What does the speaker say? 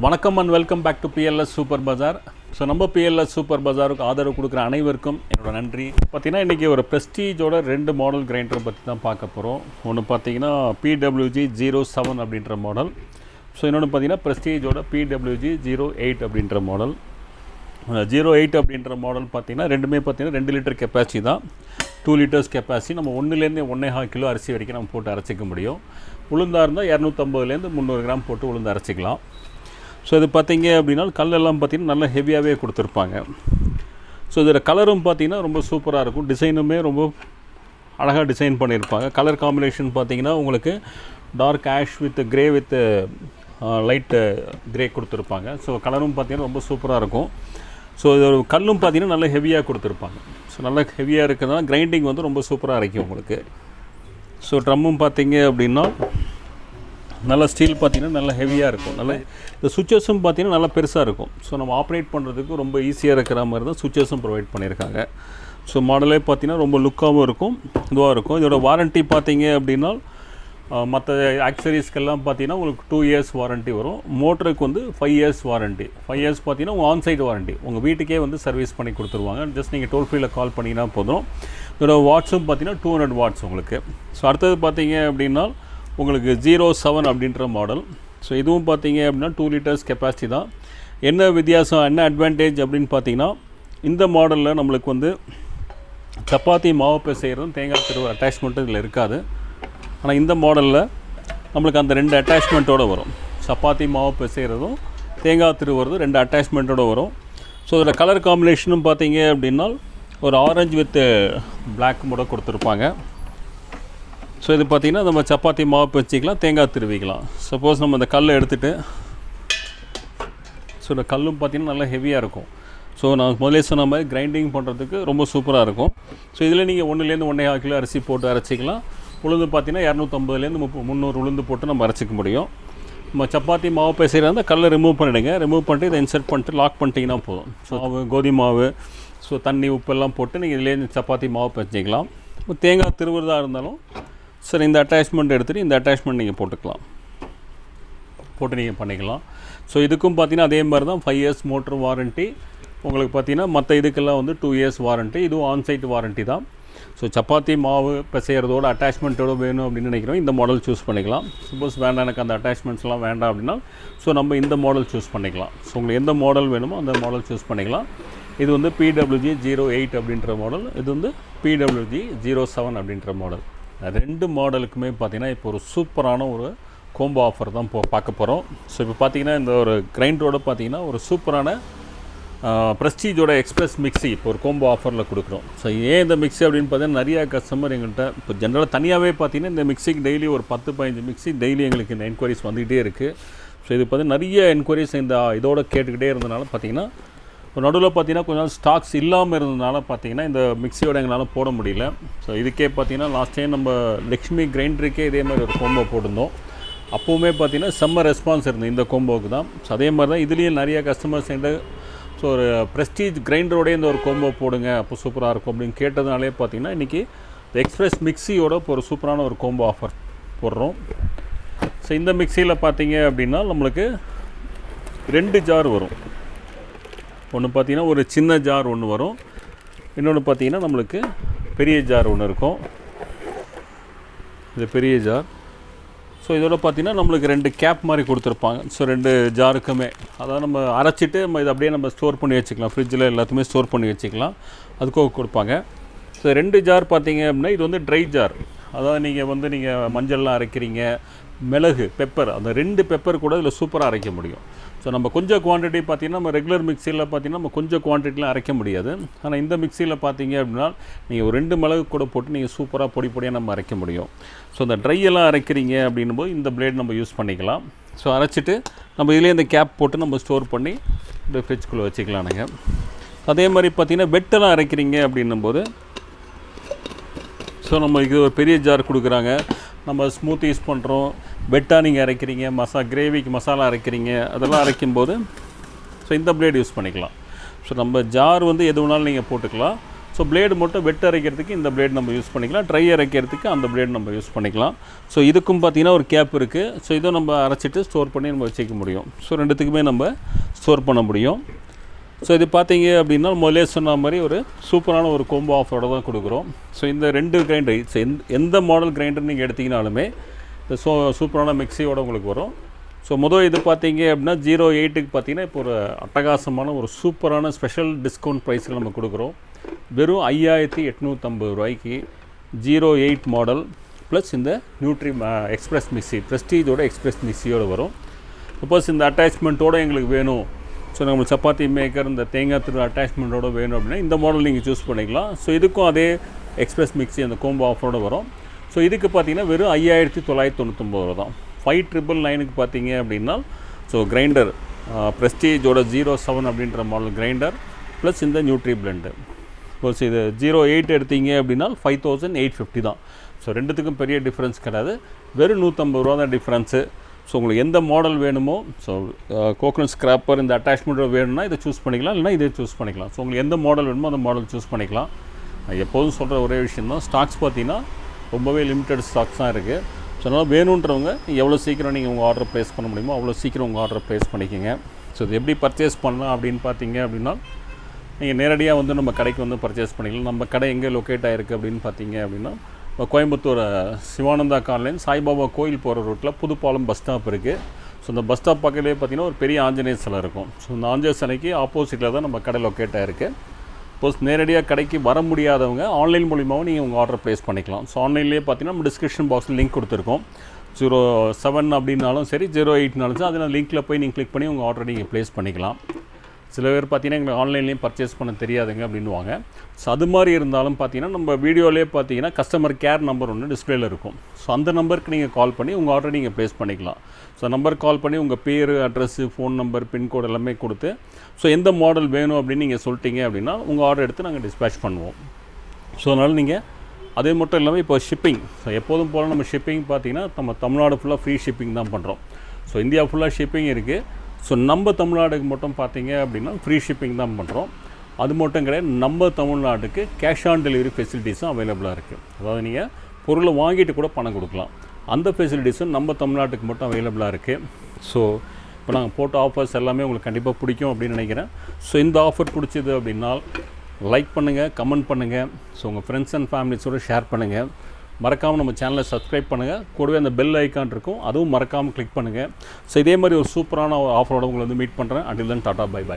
வணக்கம் and welcome back to PLS super Bazaar. So நம்ம PLS super பஜாருக்கு ஆதரவு கொடுக்குற அனைவருக்கும் என்னோட நன்றி. பார்த்தீங்கன்னா இன்றைக்கி ஒரு ப்ரெஸ்டீஜோட 2 மாடல் கிரைண்டரை பற்றி தான் பார்க்க போகிறோம். ஒன்று பார்த்தீங்கன்னா PWG07 அப்படின்ற மாடல். ஸோ இன்னொன்று பார்த்தீங்கன்னா ப்ரெஸ்டீஜோட PWG08 அப்படின்ற மாடல். 08 அப்படின்ற மாடல் பார்த்தீங்கன்னா ரெண்டுமே பார்த்தீங்கன்னா 2 லிட்டர் கெப்பாசிட்டி தான். 2 லிட்டர்ஸ் கெப்பாசிட்டி நம்ம 1லேருந்து 1.5 கிலோ அரிசி வரைக்கும் நம்ம போட்டு அரைச்சிக்க முடியும். உளுந்தாக இருந்தால் 250லேருந்து 300 கிராம் போட்டு உளுந்து அரைச்சிக்கலாம். ஸோ இது பார்த்திங்க அப்படின்னா கல்லெல்லாம் பார்த்திங்கன்னா நல்லா ஹெவியாகவே கொடுத்துருப்பாங்க. ஸோ இதில் கலரும் பார்த்திங்கன்னா ரொம்ப சூப்பராக இருக்கும். டிசைனுமே ரொம்ப அழகாக டிசைன் பண்ணியிருப்பாங்க. கலர் காம்பினேஷன் பார்த்திங்கன்னா உங்களுக்கு dark ash with grey with light grey கொடுத்துருப்பாங்க. ஸோ கலரும் பார்த்திங்கன்னா ரொம்ப சூப்பராக இருக்கும். ஸோ இது ஒரு கல்லும் பார்த்திங்கன்னா நல்லா ஹெவியாக கொடுத்துருப்பாங்க. ஸோ நல்லா ஹெவியாக இருக்கிறதுனால கிரைண்டிங் வந்து ரொம்ப சூப்பராக அரைக்கும் உங்களுக்கு. ஸோ ட்ரம்மும் பார்த்திங்க அப்படின்னா நல்லா ஸ்டீல் பார்த்திங்கன்னா நல்லா ஹெவியாக இருக்கும். நல்லா இந்த சுவிச்சஸும் பார்த்திங்கன்னா நல்லா பெருசாக இருக்கும். ஸோ நம்ம ஆப்ரேட் பண்ணுறதுக்கு ரொம்ப ஈஸியாக இருக்கிற மாதிரி தான் சுவிச்சஸும் ப்ரொவைட் பண்ணியிருக்காங்க. ஸோ மாடலே பார்த்திங்கன்னா ரொம்ப லுக்காகவும் இருக்கும், இதுவாக இருக்கும். இதோட வாரண்ட்டி பார்த்திங்க அப்படின்னா மற்ற ஆக்சரிஸ்க்கெல்லாம் பார்த்திங்கன்னா உங்களுக்கு 2 இயர்ஸ் வாரண்ட்டி வரும். மோட்டருக்கு வந்து 5 இயர்ஸ் வாரண்ட்டி. 5 இயர்ஸ் பார்த்திங்கன்னா உங்கள் ஆன்சைட் வாரண்ட்டி உங்கள் வீட்டுக்கே வந்து சர்வீஸ் பண்ணி கொடுத்துருவாங்க. ஜஸ்ட் நீங்கள் டோல் ஃப்ரீயில் கால் பண்ணிங்கன்னா போதும். இதோட வாட்ஸும் பார்த்திங்கன்னா 200 வாட்ஸ் உங்களுக்கு. ஸோ அடுத்தது பார்த்திங்க அப்படின்னா உங்களுக்கு 07 அப்படின்ற மாடல். ஸோ இதுவும் பார்த்தீங்க அப்படின்னா 2 லிட்டர்ஸ் கெப்பாசிட்டி தான். என்ன வித்தியாசம், என்ன அட்வான்டேஜ் அப்படின்னு பார்த்தீங்கன்னா இந்த மாடலில் நம்மளுக்கு வந்து சப்பாத்தி மாவு பிசைகிறதும் தேங்காய் திருவு அட்டாச்மெண்ட்டு இதில் இருக்காது. ஆனால் இந்த மாடலில் நம்மளுக்கு அந்த 2 அட்டாச்மெண்ட்டோடு வரும். சப்பாத்தி மாவு பிசைகிறதும் தேங்காய் திருவுறதும் 2 அட்டாச்மெண்ட்டோடு வரும். ஸோ இதில் கலர் காம்பினேஷனும் பார்த்தீங்க அப்படின்னா ஒரு ஆரஞ்சு வித் பிளாக் மூட கொடுத்துருப்பாங்க. ஸோ இது பார்த்திங்கன்னா நம்ம சப்பாத்தி மாவு வச்சிக்கலாம், தேங்காய் திருவிக்கலாம். சப்போஸ் நம்ம இந்த கல்லை எடுத்துகிட்டு ஸோ இந்த கல்லும் பார்த்திங்கன்னா நல்லா ஹெவியாக இருக்கும். ஸோ நான் முதலே சொன்ன மாதிரி கிரைண்டிங் பண்ணுறதுக்கு ரொம்ப சூப்பராக இருக்கும். ஸோ இதில் நீங்கள் 1லேருந்து 1.5 கிலோ அரிசி போட்டு அரைச்சிக்கலாம். உளுந்து பார்த்திங்கன்னா 250லேருந்து 300 உளுந்து போட்டு நம்ம அரைச்சிக்க முடியும். நம்ம சப்பாத்தி மாவு பேசுகிற அந்த கல்லை ரிமூவ் பண்ணிவிடுங்க. ரிமூவ் பண்ணிட்டு இதை இன்சர்ட் பண்ணிட்டு லாக் பண்ணிட்டீங்கன்னா போதும். ஸோ கோதுமை மாவு, ஸோ தண்ணி உப்பெல்லாம் போட்டு நீங்கள் இதிலேருந்து சப்பாத்தி மாவு பச்சிக்கலாம். இப்போ தேங்காய் திருவுறதாக இருந்தாலும் சரி, இந்த அட்டாச்மெண்ட் எடுத்துகிட்டு இந்த அட்டாச்மெண்ட் நீங்கள் போட்டு நீங்கள் பண்ணிக்கலாம். ஸோ இதுக்கும் பார்த்தீங்கன்னா அதே மாதிரி தான் 5 இயர்ஸ் மோட்டர் வாரண்ட்டி உங்களுக்கு. பார்த்தீங்கன்னா மற்ற இதுக்கெல்லாம் வந்து 2 இயர்ஸ் வாரண்ட்டி. இதுவும் ஆன்சைட் வாரண்ட்டி தான். ஸோ சப்பாத்தி மாவு பிசைகிறதோட அட்டாச்மெண்ட்டோடு வேணும் அப்படின்னு நினைக்கிறோம், இந்த மாடல் சூஸ் பண்ணிக்கலாம். சப்போஸ் வேண்டாம் எனக்கு அந்த அட்டாச்மெண்ட்ஸ்லாம் வேண்டாம் அப்படின்னா ஸோ நம்ம இந்த மாடல் சூஸ் பண்ணிக்கலாம். ஸோ உங்களுக்கு எந்த மாடல் வேணுமோ அந்த மாடல் சூஸ் பண்ணிக்கலாம். இது வந்து PWG08 அப்படின்ற மாடல். இது வந்து PWG07 அப்படின்ற மாடல். 2 மாடலுக்குமே பார்த்திங்கன்னா இப்போ ஒரு சூப்பரான ஒரு கோம்போ ஆஃபர் தான் பார்க்க போகிறோம். ஸோ இப்போ பார்த்திங்கன்னா இந்த ஒரு கிரைண்டரோட பார்த்திங்கன்னா ஒரு சூப்பரான ப்ரெஸ்டீஜோட எக்ஸ்பிரஸ் மிக்ஸி இப்போ ஒரு கோம்போ ஆஃபரில் கொடுக்குறோம். ஸோ ஏன் இந்த மிக்ஸி அப்படின்னு பார்த்தீங்கன்னா நிறையா கஸ்டமர் எங்கள்கிட்ட இப்போ ஜென்ரலாக தனியாகவே பார்த்திங்கன்னா இந்த மிக்ஸிக்கு டெய்லி ஒரு 10-15 மிக்ஸி டெய்லி எங்களுக்கு இந்த என்கொயரிஸ் வந்துகிட்டே இருக்குது. ஸோ இது பார்த்திங்கன்னா நிறைய என்கொயரிஸ் இந்த இதோட கேட்டுக்கிட்டே இருந்தனால பார்த்திங்கன்னா நடுவில் பார்த்திங்கன்னா கொஞ்சம் ஸ்டாக்ஸ் இல்லாமல் இருந்ததுனால பார்த்திங்கன்னா இந்த மிக்ஸியோட எங்களால் போட முடியல. ஸோ இதுக்கே பார்த்திங்கன்னா லாஸ்ட் டைம் நம்ம லக்ஷ்மி கிரைண்டருக்கே இதே மாதிரி ஒரு கோம்போ போட்டிருந்தோம். அப்போவுமே பார்த்திங்கன்னா செம்ம ரெஸ்பான்ஸ் இருந்தது இந்த கோம்போவுக்கு தான். ஸோ அதே மாதிரி தான் இதுலேயும் நிறைய கஸ்டமர்ஸ் என்கிட்ட ஸோ ஒரு ப்ரெஸ்டீஜ் கிரைண்டரோடே இந்த ஒரு கோம்போ போடுங்க அப்போ சூப்பராக இருக்கும் அப்படின்னு கேட்டதுனாலே பார்த்திங்கன்னா இன்றைக்கி எக்ஸ்பிரஸ் மிக்ஸியோட இப்போ ஒரு சூப்பரான ஒரு கோம்போ ஆஃபர் போடுறோம். ஸோ இந்த மிக்ஸியில் பார்த்திங்க அப்படின்னா நம்மளுக்கு 2 ஜார் வரும். ஒன்று பார்த்திங்கன்னா ஒரு சின்ன ஜார் ஒன்று வரும், இன்னொன்று பார்த்திங்கன்னா நம்மளுக்கு பெரிய ஜார் ஒன்று இருக்கும். இது பெரிய ஜார். ஸோ இதோட பார்த்திங்கன்னா நம்மளுக்கு 2 கேப் மாதிரி கொடுத்துருப்பாங்க. ஸோ 2 ஜாருக்குமே அதாவது நம்ம அரைச்சிட்டு நம்ம இதை அப்படியே நம்ம ஸ்டோர் பண்ணி வச்சுக்கலாம். ஃப்ரிட்ஜில் எல்லாத்தையுமே ஸ்டோர் பண்ணி வச்சுக்கலாம், அதுக்காக கொடுப்பாங்க. ஸோ 2 ஜார் பார்த்திங்க அப்படின்னா இது வந்து ட்ரை ஜார். அதாவது நீங்கள் மஞ்சள்லாம் அரைக்கிறீங்க, மிளகு, பெப்பர், அந்த 2 பெப்பர் கூட இதில் சூப்பராக அரைக்க முடியும். ஸோ நம்ம கொஞ்சம் குவான்டிட்டி பார்த்திங்கன்னா நம்ம ரெகுலர் மிக்சியில் பார்த்திங்கன்னா நம்ம கொஞ்சம் குவான்டிட்டிலாம் அரைக்க முடியாது. ஆனால் இந்த மிக்சியில் பார்த்திங்க அப்படின்னா நீங்கள் ஒரு 2 மிளகு கூட போட்டு நீங்கள் சூப்பராக பொடியாக நம்ம அரைக்க முடியும். ஸோ இந்த ட்ரையெல்லாம் அரைக்கிறீங்க அப்படின்னும்போது இந்த பிளேட் நம்ம யூஸ் பண்ணிக்கலாம். ஸோ அரைச்சிட்டு நம்ம இதிலே இந்த கேப் போட்டு நம்ம ஸ்டோர் பண்ணி இந்த ஃப்ரிட்ஜ்குள்ளே வச்சுக்கலாம். நீங்கள் அதே மாதிரி பார்த்திங்கன்னா வெட்டெல்லாம் அரைக்கிறீங்க அப்படின்னும்போது ஸோ நம்ம இது ஒரு பெரிய ஜார் கொடுக்குறாங்க. நம்ம ஸ்மூத் யூஸ் பண்ணுறோம், வெட்டாக நீங்கள் அரைக்கிறீங்க, கிரேவிக்கு மசாலா அரைக்கிறீங்க, அதெல்லாம் அரைக்கும்போது ஸோ இந்த பிளேட் யூஸ் பண்ணிக்கலாம். ஸோ நம்ம ஜார் வந்து எது வேணாலும் நீங்கள் போட்டுக்கலாம். ஸோ பிளேடு மட்டும் வெட்டு அரைக்கிறதுக்கு இந்த பிளேட் நம்ம யூஸ் பண்ணிக்கலாம், ட்ரை அரைக்கிறதுக்கு அந்த பிளேட் நம்ம யூஸ் பண்ணிக்கலாம். ஸோ இதுக்கும் பார்த்திங்கன்னா ஒரு கேப் இருக்குது. ஸோ இதை நம்ம அரைச்சிட்டு ஸ்டோர் பண்ணி நம்ம வச்சுக்க முடியும். ஸோ ரெண்டுத்துக்குமே நம்ம ஸ்டோர் பண்ண முடியும். ஸோ இது பார்த்தீங்க அப்படின்னா முதலே சொன்ன மாதிரி ஒரு சூப்பரான ஒரு கோம்போ ஆஃபரோட தான் கொடுக்குறோம். ஸோ இந்த 2 கிரைண்டர், ஸோ எந்த மாடல் கிரைண்டர் நீங்கள் எடுத்திங்கனாலுமே இந்த சூப்பரான மிக்சியோடு உங்களுக்கு வரும். ஸோ இது பார்த்தீங்க அப்படின்னா 08க்கு பார்த்தீங்கன்னா இப்போ ஒரு அட்டகாசமான ஒரு சூப்பரான ஸ்பெஷல் டிஸ்கவுண்ட் ப்ரைஸில் நம்ம கொடுக்குறோம். வெறும் 5850 ரூபாய்க்கு 08 மாடல் ப்ளஸ் இந்த நியூட்ரி எக்ஸ்பிரஸ் மிக்சி, ப்ரெஸ்டீஜோட எக்ஸ்பிரஸ் மிக்சியோடு வரும். சப்போஸ் இந்த அட்டாச்மெண்ட்டோடு எங்களுக்கு வேணும், ஸோ நம்மளுக்கு சப்பாத்தி மேக்கர் இந்த தேங்காய் திரு அட்டாச்மெண்ட்டோடு வேணும் அப்படின்னா இந்த மாடல் நீங்கள் சூஸ் பண்ணிக்கலாம். ஸோ இதுக்கும் அதே எக்ஸ்பிரஸ் மிக்சி அந்த கோம்போ ஆஃபரோடு வரும். ஸோ இதுக்கு பார்த்தீங்கன்னா வெறும் 5999 ரூபா தான். 5999க்கு பார்த்தீங்க அப்படின்னா ஸோ கிரைண்டர் ப்ரெஸ்டீஜோட 07 அப்படின்ற மாடல் கிரைண்டர் ப்ளஸ் இந்த நியூட்ரி பிளெண்டு. சப்போஸ் இது 08 எடுத்தீங்க அப்படின்னா 5850 தான். ஸோ ரெண்டுத்துக்கும் பெரிய டிஃப்ரென்ஸ் கிடையாது, வெறும் 150 ரூபா தான் டிஃப்ரென்ஸு. ஸோ உங்களுக்கு எந்த மாடல் வேணுமோ, ஸோ கோகனட் ஸ்க்ராப்பர் இந்த அட்டாச்மெண்ட்டோட வேணும்னா இதை சூஸ் பண்ணிக்கலாம், இல்லைனா இதை சூஸ் பண்ணிக்கலாம். ஸோ உங்களுக்கு எந்த மாடல் வேணுமோ அந்த மாடல் சூஸ் பண்ணிக்கலாம். நான் எப்போதும் சொல்கிற ஒரே விஷயம் தான், ஸ்டாக்ஸ் பார்த்தீங்கன்னா ரொம்பவே லிமிட்டட் ஸ்டாக்ஸ் தான் இருக்குது. ஸோ அதனால் வேணுன்றவங்க எவ்வளோ சீக்கிரம் நீங்கள் உங்கள் ஆர்டர் ப்ளேஸ் பண்ண முடியுமோ அவ்வளோ சீக்கிரம் உங்கள் ஆர்டர் ப்ளேஸ் பண்ணிக்கோங்க. ஸோ இது எப்படி பர்ச்சேஸ் பண்ணலாம் அப்படின்னு பார்த்தீங்க அப்படின்னா நீங்கள் நேரடியாக வந்து நம்ம கடைக்கு வந்து பர்ச்சேஸ் பண்ணிக்கலாம். நம்ம கடை எங்கே லொக்கேட் ஆகிருக்கு அப்படின்னு பார்த்தீங்க அப்படின்னா கோயம்புத்தூர் சிவானந்தா காலனி சாய்பாபா கோயில் போகிற ரூட்டில் புது பாலம் பஸ் ஸ்டாப் இருக்குது. ஸோ இந்த பஸ் ஸ்டாப் பக்கத்துலேயே பார்த்திங்கன்னா ஒரு பெரிய ஆஞ்சநேயர் சிலை இருக்கும். ஸோ இந்த ஆஞ்சநேயர் சிலைக்கு ஆப்போசிட்டில் தான் நம்ம கடை லொக்கேட் ஆகிருக்கு. சப்போஸ் நேரடியாக கடைக்கு வர முடியாதவங்க ஆன்லைன் மூலிமாவும் நீங்கள் உங்கள் ஆர்டர் ப்ளேஸ் பண்ணிக்கலாம். ஸோ ஆன்லைன்லேயே பார்த்தீங்கன்னா நம்ம டிஸ்கிரிப்ஷன் பாக்ஸில் லிங்க் கொடுத்துருக்கோம். 07 அப்படின்னாலும் சரி 08னாலும் சரி அதில் லிங்க்கில் போய் நீங்கள் கிளிக் பண்ணி உங்கள் ஆர்டர் நீங்கள் ப்ளேஸ் பண்ணிக்கலாம். சில பேர் பார்த்தீங்கன்னா எங்களுக்கு ஆன்லைன்லேயும் பர்ச்சேஸ் பண்ண தெரியாதுங்க அப்படின்வாங்க. ஸோ அது மாதிரி இருந்தாலும் பார்த்தீங்கன்னா நம்ம வீடியோலேயே பார்த்தீங்கன்னா கஸ்டமர் கேர் நம்பர் ஒன்று டிஸ்பிளேல இருக்கும். ஸோ அந்த நம்பருக்கு நீங்கள் கால் பண்ணி உங்கள் ஆர்டர் நீங்கள் ப்ளேஸ் பண்ணிக்கலாம். ஸோ நம்பர் கால் பண்ணி உங்கள் பேர், அட்ரஸ்ஸு, ஃபோன் நம்பர், பின்கோடு எல்லாமே கொடுத்து ஸோ எந்த மாடல் வேணும் அப்படின்னு நீங்கள் சொல்லிட்டீங்க அப்படின்னா உங்கள் ஆர்டர் எடுத்து நாங்கள் டிஸ்பேச் பண்ணுவோம். ஸோ அதனால் நீங்கள் அதே மட்டும் இல்லாமல் இப்போ ஷிப்பிங், ஸோ எப்போதும் போல் நம்ம ஷிப்பிங் பார்த்தீங்கன்னா நம்ம தமிழ்நாடு ஃபுல்லாக ஃப்ரீ ஷிப்பிங் தான் பண்ணுறோம். ஸோ இந்தியா ஃபுல்லாக ஷிப்பிங் இருக்குது. ஸோ நம்ம தமிழ்நாடுக்கு மட்டும் பார்த்தீங்க அப்படின்னா ஃப்ரீ ஷிப்பிங் தான் பண்ணுறோம். அது மட்டும் கிடையாது, நம்ம தமிழ்நாட்டுக்கு கேஷ் ஆன் டெலிவரி ஃபெசிலிட்டிஸும் அவைலபிளாக இருக்குது. அதாவது நீங்கள் பொருளை வாங்கிட்டு கூட பணம் கொடுக்கலாம். அந்த ஃபெசிலிட்டிஸும் நம்ம தமிழ்நாட்டுக்கு மட்டும் அவைலபிளாக இருக்குது. ஸோ இப்போ நாங்கள் போட்ட ஆஃபர்ஸ் எல்லாமே உங்களுக்கு கண்டிப்பாக பிடிக்கும் அப்படின்னு நினைக்கிறேன். ஸோ இந்த ஆஃபர் பிடிச்சிது அப்படின்னா லைக் பண்ணுங்கள், கமெண்ட் பண்ணுங்கள், ஸோ உங்கள் ஃப்ரெண்ட்ஸ் அண்ட் ஃபேமிலிஸோடு ஷேர் பண்ணுங்கள். மறக்காமல் நம்ம சேனலை சப்ஸ்கிரைப் பண்ணுங்கள். கூடவே அந்த பெல் ஐக்கான் இருக்கும், அதுவும் மறக்காமல் கிளிக் பண்ணுங்கள். ஸோ இதே மாதிரி ஒரு சூப்பரான ஆஃபரோட உங்களை வந்து மீட் பண்ணுறேன். Until then Tata, bye bye.